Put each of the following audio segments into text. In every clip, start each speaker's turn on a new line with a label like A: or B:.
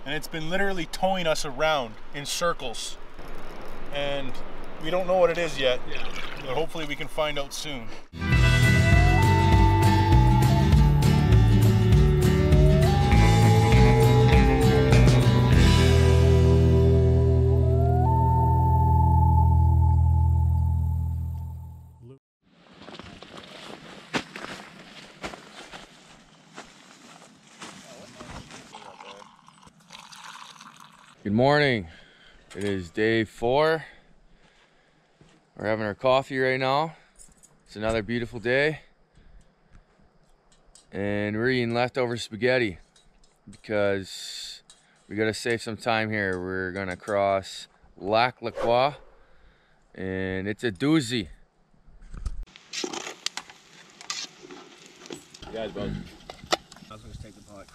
A: and it's been literally towing us around in circles. And we don't know what it is yet, but hopefully we can find out soon.
B: Good morning. It is day 4. We're having our coffee right now. It's another beautiful day. And we're eating leftover spaghetti because we gotta save some time here. We're gonna cross Lac La Croix and it's a doozy. You guys both.
C: I was gonna take the pot.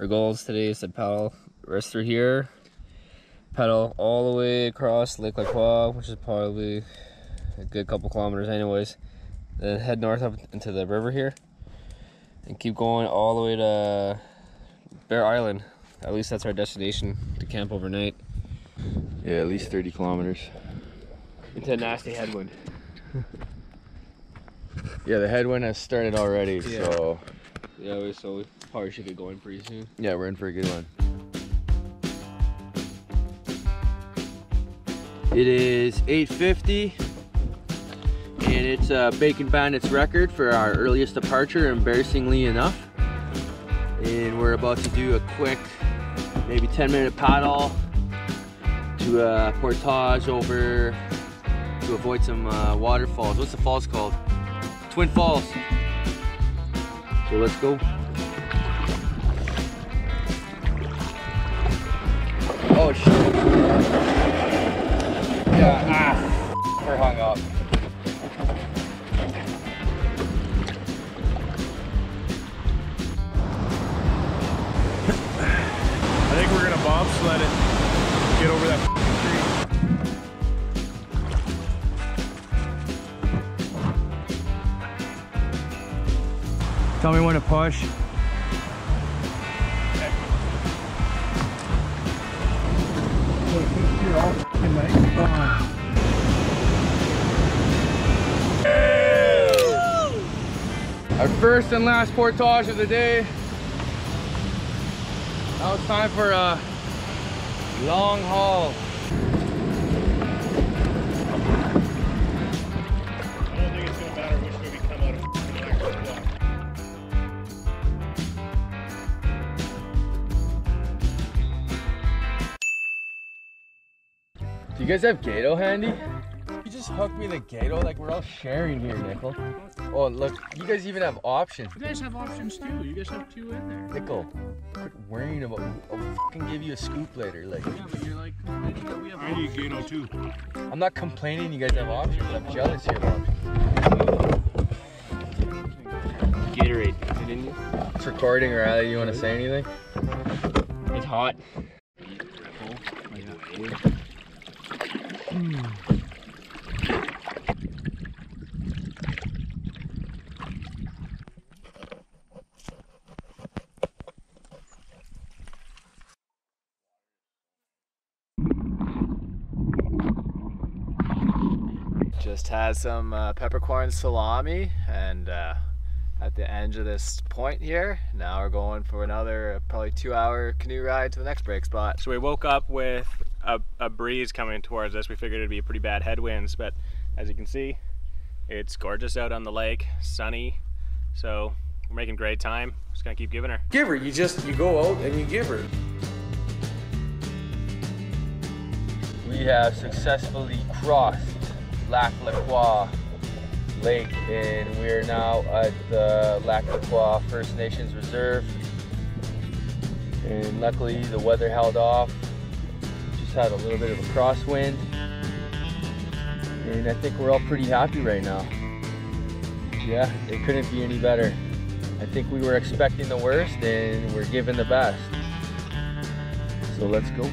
C: Our goals today is to paddle rest through here. Pedal all the way across Lake La Croix, which is probably a good couple kilometers anyways. Then head north up into the river here and keep going all the way to Bear Island. At least that's our destination, to camp overnight.
B: Yeah, at least 30 kilometers.
C: Into a nasty headwind.
B: Yeah, the headwind has started already, so...
C: Yeah, so we probably should get going pretty soon.
B: Yeah, we're in for a good one. It is 8:50 and it's a Bacon Bandits record for our earliest departure, embarrassingly enough. And we're about to do a quick, maybe 10-minute paddle to a portage over to avoid some waterfalls. What's the falls called? Twin Falls. So let's go. Oh shit. Yeah, we're hung up.
A: I think we're gonna bobsled it, get over that tree.
C: Tell me when to push.
B: Our first and last portage of the day. Now it's time for a long haul.
A: I don't think it's gonna matter which way we come out of
B: Do you guys have gato handy? You just hook me the gato, like we're all sharing here, Nickel. Oh look, you guys even have options.
A: You guys have options too. You guys have 2 in there.
B: Nickel, quit worrying about. I'll fucking give you a scoop later. Like.
A: Yeah, but you're like, I need gato too.
B: I'm not complaining. You guys have options. I'm jealous here of options.
C: Gatorade, didn't you?
B: It's recording, Riley. You want to say anything?
C: It's hot.
D: Just had some peppercorn salami, and at the end of this point here, now we're going for another probably 2-hour canoe ride to the next break spot.
E: So we woke up with a breeze coming towards us. We figured it'd be a pretty bad headwinds, but as you can see, it's gorgeous out on the lake, sunny, so we're making great time. Just gonna keep giving her.
F: Give her, you go out and you give her.
B: We have successfully crossed Lac La Croix Lake, and we are now at the Lac La Croix First Nations Reserve. And luckily the weather held off. Just had a little bit of a crosswind, and I think we're all pretty happy right now. Yeah, it couldn't be any better. I think we were expecting the worst and we're given the best. So let's go.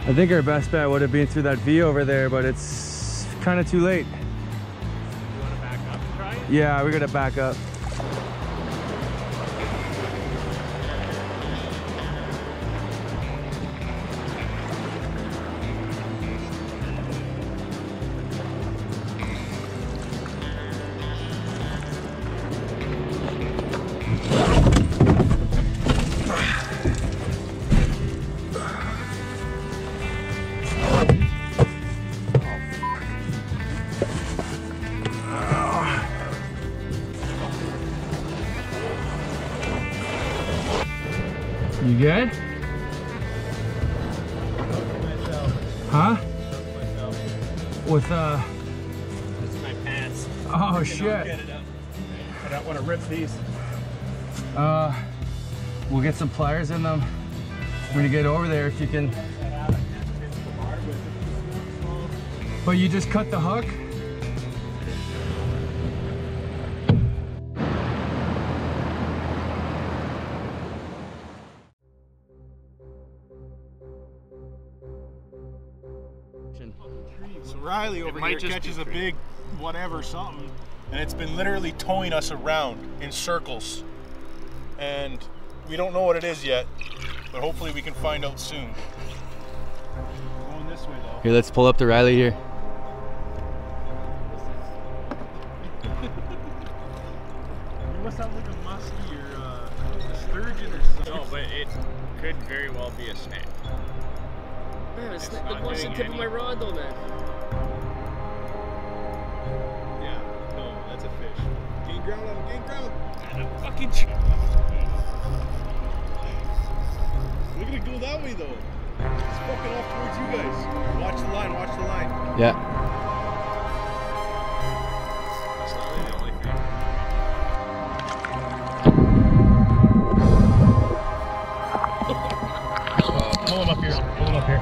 B: I think our best bet would have been through that V over there, but it's kind of too late.
E: You want to back up and try it?
B: Yeah, we gotta back up. You good? Huh? With
E: This is my pants.
B: oh shit.
E: Get it up. I don't want to rip these.
B: We'll get some pliers in them when you get over there if you can. But you just cut the hook?
A: So Riley over here catches a big whatever something, and it's been literally towing us around in circles. And we don't know what it is yet, but hopefully we can find out soon. Going this way though.
B: Here, let's pull up to Riley here.
A: You must have like a musky or a sturgeon or something.
E: No, but it could very well be a snake.
C: Man,
E: It's
C: the
E: not
C: busted
E: doing
C: tip of my
E: any-
C: rod though, man.
A: Yeah, no, that's a fish. Gain ground on him, gain ground.
E: Fucking
A: Look at it go that way though. It's fucking off towards you guys. Watch the line, watch the line.
B: Yeah.
E: That's not really the only thing.
A: Pull him up here, pull him up here.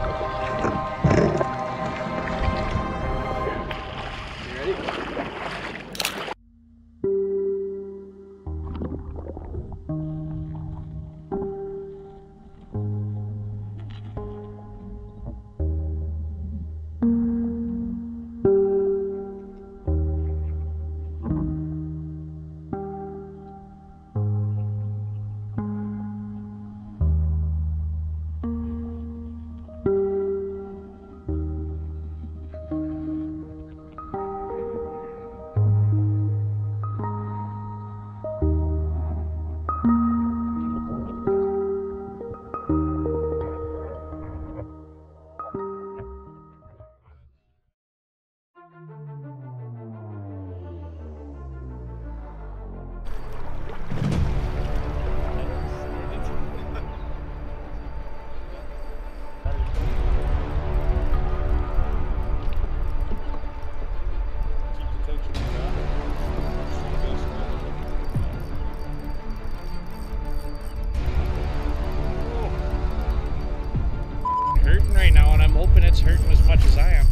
E: Hurting right now, and I'm hoping it's hurting as much as I am.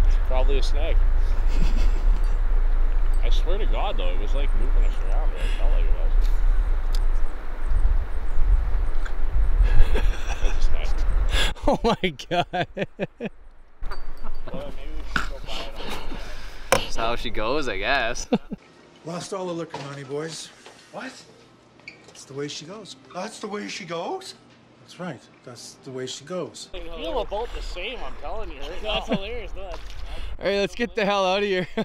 E: It's probably a snake. I swear to God, though, it was like moving us around. It felt like it was. That's a snake.
B: Oh my god.
E: Well, maybe we should go buy it on the
D: That's how she goes, I guess.
G: Lost all the liquor money, boys.
F: What?
G: That's the way she goes.
F: That's the way she goes?
G: That's right. That's the way she goes.
E: I feel about the same, I'm telling you. Right? That's hilarious, though.
B: Alright, let's get the hell out of here.
E: I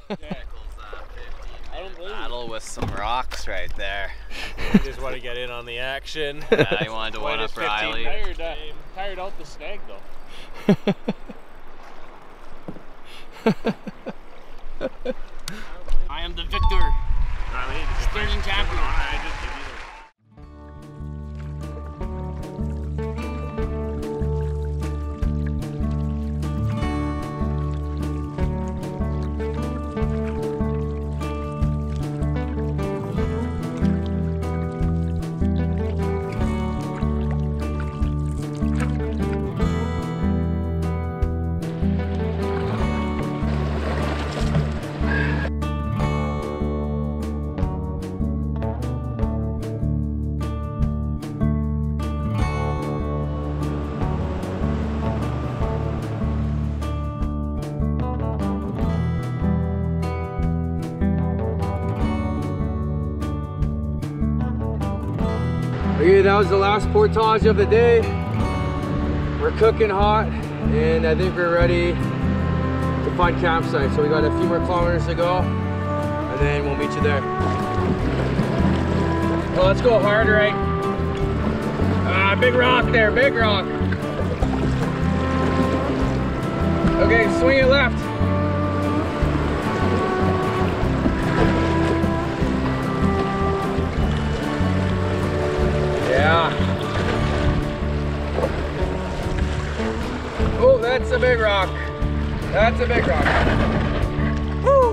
E: don't believe you.
D: Battle with some rocks right there.
E: You just want to get in on the action.
D: I wanted to one up Riley.
E: Tired out the snag, though. I am the victor. Sturgeon champion. I just give you
B: Okay, that was the last portage of the day. We're cooking hot, and I think we're ready to find campsite. So we got a few more kilometers to go, and then we'll meet you there. Well, let's go hard, right? Big rock there, big rock. Okay, swing it left. Yeah. Oh, that's a big rock. That's a big rock. Woo!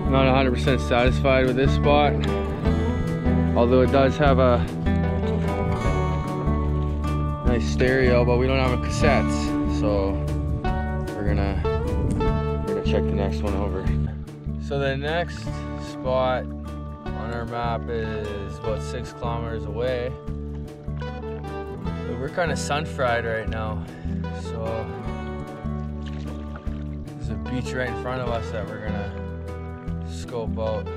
B: Not 100% satisfied with this spot, although it does have a nice stereo, but we don't have a cassettes, so we're gonna check the next one over. So the next spot on our map is about 6 kilometers away. But we're kind of sun fried right now, so there's a beach right in front of us that we're gonna scope out.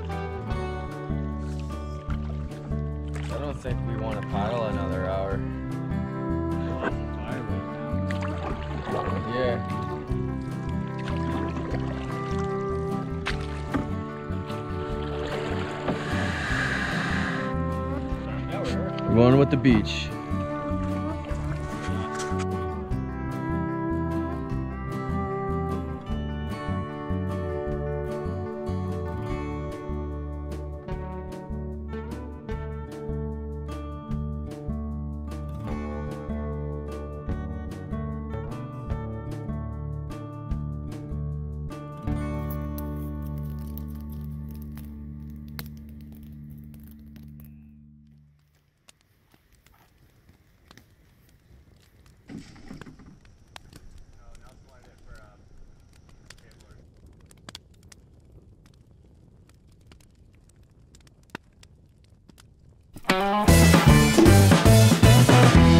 B: I don't think we want to paddle another hour. Yeah. We're going with the beach.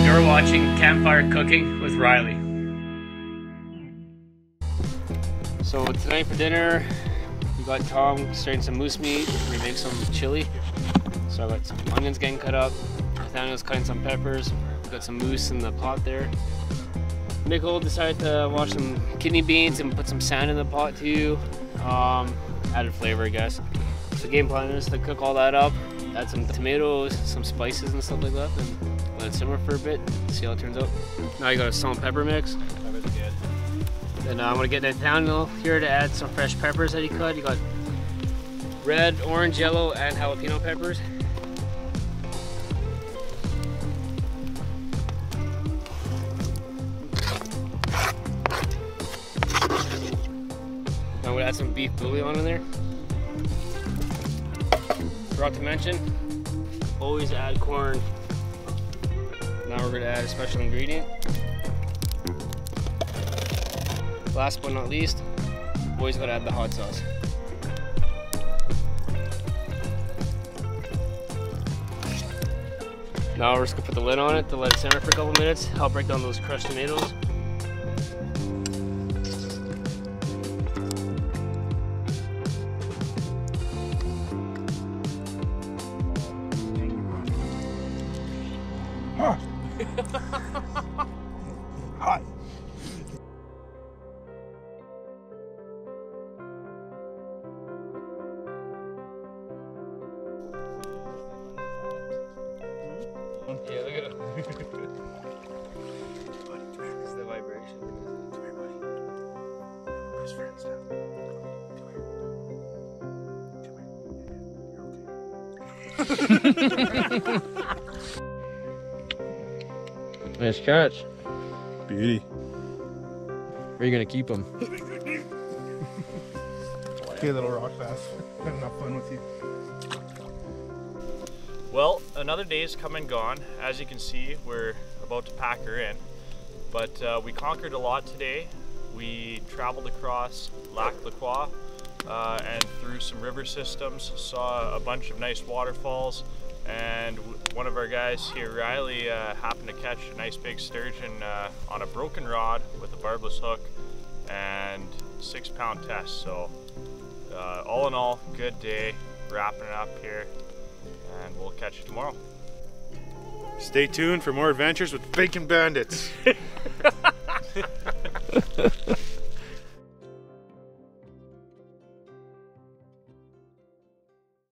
E: You're watching Campfire Cooking with Riley.
C: So tonight for dinner, we got Tom starting some moose meat. We make some chili. So I got some onions getting cut up. Nathaniel's cutting some peppers. We got some moose in the pot there. Nicole decided to wash some kidney beans and put some sand in the pot too. Added flavor, I guess. So game plan is to cook all that up, add some tomatoes, some spices and stuff like that, and let it simmer for a bit, see how it turns out. Now you got a salt and pepper mix.
E: Pepper's good.
C: Then I'm gonna get Nathaniel here to add some fresh peppers that he cut. You got red, orange, yellow, and jalapeno peppers. Now I'm gonna add some beef bouillon in there. Forgot to mention, always add corn. Now we're gonna add a special ingredient. Last but not least, always gotta add the hot sauce. Now we're just gonna put the lid on it to let it simmer for a couple minutes. I'll break down those crushed tomatoes.
A: Huh. Hot.
C: Yeah, look at it. It's the vibration.
A: Come here, buddy. We're best friends now. Come here. Come here. You're okay.
B: Nice catch.
A: Beauty.
B: Where are you gonna keep them?
A: Okay, little rock bass. Had enough fun with you.
E: Well, another day's come and gone. As you can see, we're about to pack her in. But we conquered a lot today. We traveled across Lac La Croix and through some river systems, saw a bunch of nice waterfalls, and one of our guys here, Riley, happened to catch a nice big sturgeon on a broken rod with a barbless hook, and
A: 6-pound test. So all in all, good day. Wrapping it up here, and we'll catch you tomorrow. Stay tuned for more adventures with Bacon Bandits.